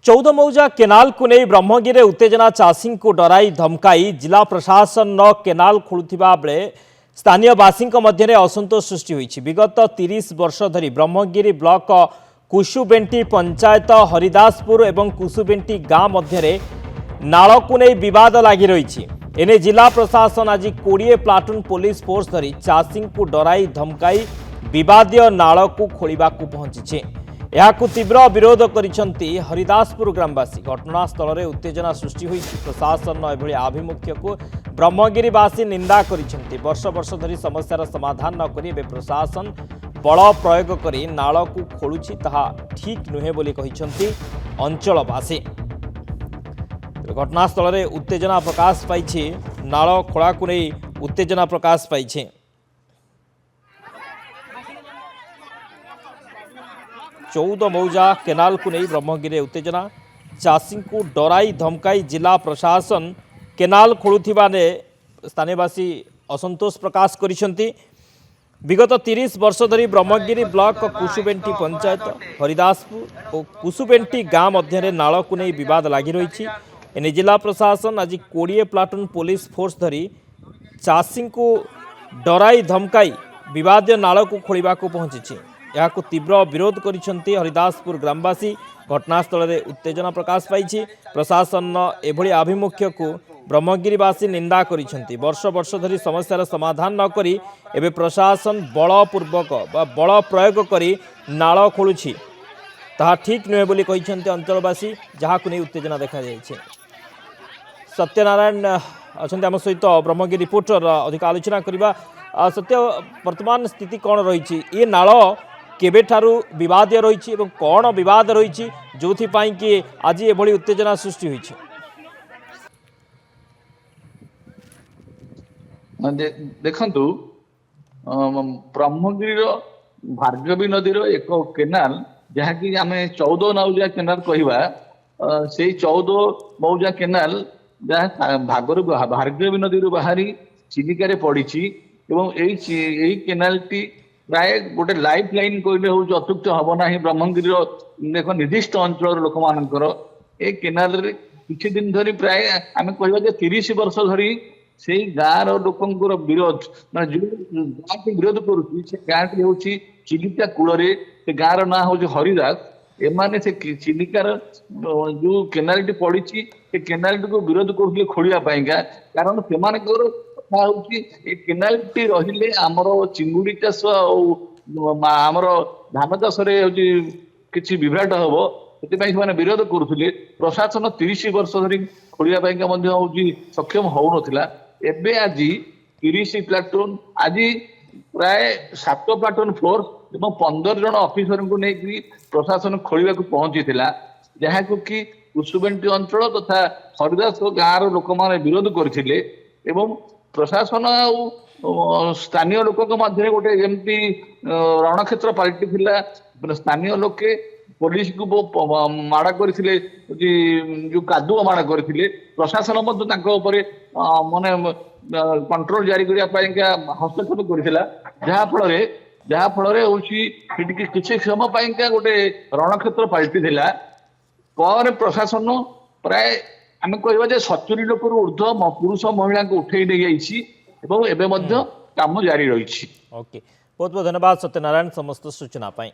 14 मौजा केनाल को नहीं ब्रह्मगिरी उत्तेजना चाषी को डराई धमकाई जिला प्रशासन केनाल खोलुवा बेले स्थानीय बासी मध्य असंतोष सृष्टि होती। विगत 30 वर्ष धरी ब्रह्मगिरी ब्लॉक कुसुबेंटी पंचायत हरिदासपुर एवं कुसुबेंटी गाँ मध्य नाल को नहीं बद लगी रही। एने जिला प्रशासन आज 20 प्लाटून पुलिस फोर्स धरी चाषी को डराई धमकाई विवादीय नाल को खोलने को पहुंची। यह तीव्र विरोध करिसेंती हरिदासपुर ग्रामवासी। घटनास्थल में उत्तेजना सृष्टि हुई। प्रशासन एभली आभिमुख्य को ब्रह्मगिरीवासी निंदा करिसेंती। वर्ष वर्ष धरी समस्यार समाधान न करी प्रशासन बल प्रयोग करी नाल को खोलुछि ताहा ठीक नुहे बोली कहिसेंती अंचलवासी। घटनास्थल में उत्तेजना प्रकाश पाई। नाल खोला को नहीं उत्तेजना प्रकाश पाई। चौदह मौजा केनाल को नहीं ब्रह्मगिरी उत्तेजना चाषी को डराई धमकाई जिला प्रशासन केनाल खोलुवा ने स्थानीयवासी असंतोष प्रकाश करिसेंती। विगत 30 वर्ष धरी ब्रह्मगिरी ब्लॉक कुसुबेंटी पंचायत हरिदासपुर और कुसुबेंटी गाँ मध्य नाल को नहीं बद लगी रही। एने जिला प्रशासन आज 20 प्लाटून पुलिस फोर्स धरी चाषी को डराई धमकाई विवादीय नाल को खोलने को पहुंची। यह तीव्र विरोध करिसेंती हरिदासपुर ग्रामवासी। घटनास्थल में उत्तेजना प्रकाश पाई। प्रशासन एभली आभिमुख्य को ब्रह्मगिरीवासी निंदा करिसेंती। वर्ष वर्ष धरी समस्यार समाधान न करी एबे प्रशासन बलपूर्वक बल प्रयोग करी नाल खोलुछि ताहा ठीक नुहे बोली कहिसेंती अंचलवासी। जहाँ को नहीं उत्तेजना देखा जाइछे। सत्यनारायण अच्छा आम सहित ब्रह्मगिरी रिपोर्टर अधिक आलोचना करवा। सत्य वर्तमान स्थिति कौन रही? ये नाल केबेठारू विवाद रही कौन विवाद रही जो कि आज एभली उत्तेजना सृष्टि होइछि? देखंतु ब्रह्मगिरी भार्गवी नदी एक केनाल जहाँकि आम 14 मौजा केनाल कहवा से 14 मौजा केनाल जहाँ भार्गवी नदी बाहरी चिलिका पड़ी यही केनाल टी प्राय गोटे लाइफ लाइन कहले हूँ अत्युक्त हम ना ब्रह्मगिरी एक निर्दिष्ट अंचल लोक मानकर ए केनाल किछि दिन धरी प्राय आम कह 30 वर्ष धरी से गाँव लोकंर विरोध मैं जो गाँव के विरोध करुच्ची से गाँव हूँ चिलिका कूल से गाँव ना हूँ हरिदास एमाने से चिलिकार जो केनाल टी पड़ी से केनाल टी को विरोध करते खोलियापाई कारण से केनाल टी रहिले आमर चिंगुड़ी चाष आमर धान चाष किसी विभ्राट हम से विरोध करुले। प्रशासन 30 वर्ष धरी खोलियापाई सक्षम हो नाला। एबे आज 30 प्लाटून आज प्राय 7 प्लाटून फोर्स और 15 जन ऑफिसर को लेकर प्रशासन खोलिया पहुंची जहाँ को कि कुसुबेंटी अंचल तथा हरिदास गाँव लोक मैंने विरोध करते प्रशासन स्थानीय लोक मध्य गोटे जमती रणक्षेत्र पलटि स्थानीय लोके पुलिस को माड़ा करते जो कादुआ माड़ा करते प्रशासन माने कंट्रोल जारी करने हस्तक्षेप कर जहाँफल किसी समय गोटे रणक्षेत्र पलटि पर प्रशासन प्राय आम कह 70 लोक ऊर्ध पुरुष महिला को उठे नहीं जाइए काम जारी रही। ओके बहुत बहुत धन्यवाद सत्यनारायण समस्त सूचना पाई।